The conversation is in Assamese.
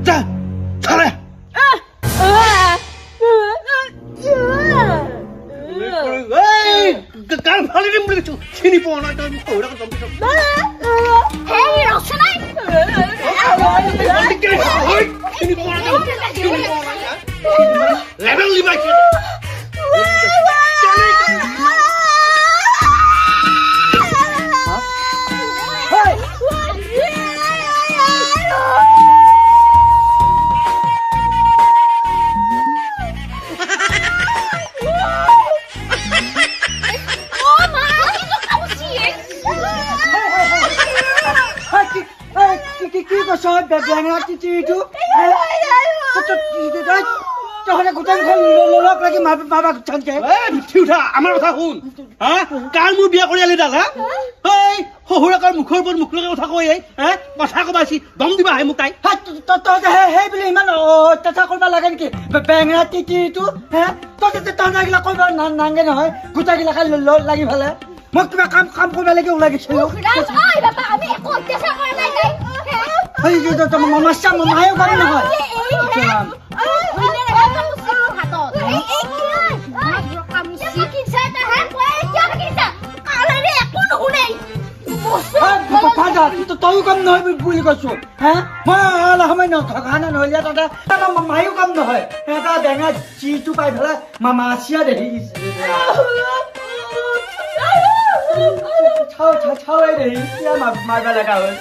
যা চালে কাল ফালি দিম বুলি চিনি পোৱা নাই তই সৌৰা কথা চিনি পোৱা লেভেল লিবাইছে কি কৈছ বেঙেনা চিটো তহঁতে গোটেইখন লগ লাগি মাবা চানকে উঠি উঠা আমাৰ কথা শুন হা কাৰ মোৰ বিয়া কৰি আলি দাল হা শহুৰাকৰ মুখৰ ওপৰত মুখ লগাই কথা কৈ কথা কবাইছি দম দিবা আহে মোক তাই তহঁতে সেই বুলি ইমান অত্যাচাৰ কৰিব লাগে নেকি বেঙেনা চিটো তহঁতে তহঁতগিলা কৰিব নাংগে নহয় গোটেইগিলা খাই লাগি ভালে মই কিবা কাম কৰিব লাগে ওলাই গৈছিলো মায়ে কাম নহয় তয়ো কাম নহয় বুলি কৈছো হা মই সময় নথকানে নহলে তাতে মায়েও কাম নহয় এটা বেঙা চিটো পাই পেলাই মাছিয়া দেখি গেছে চাও দেখি মাৰিব লগা হয়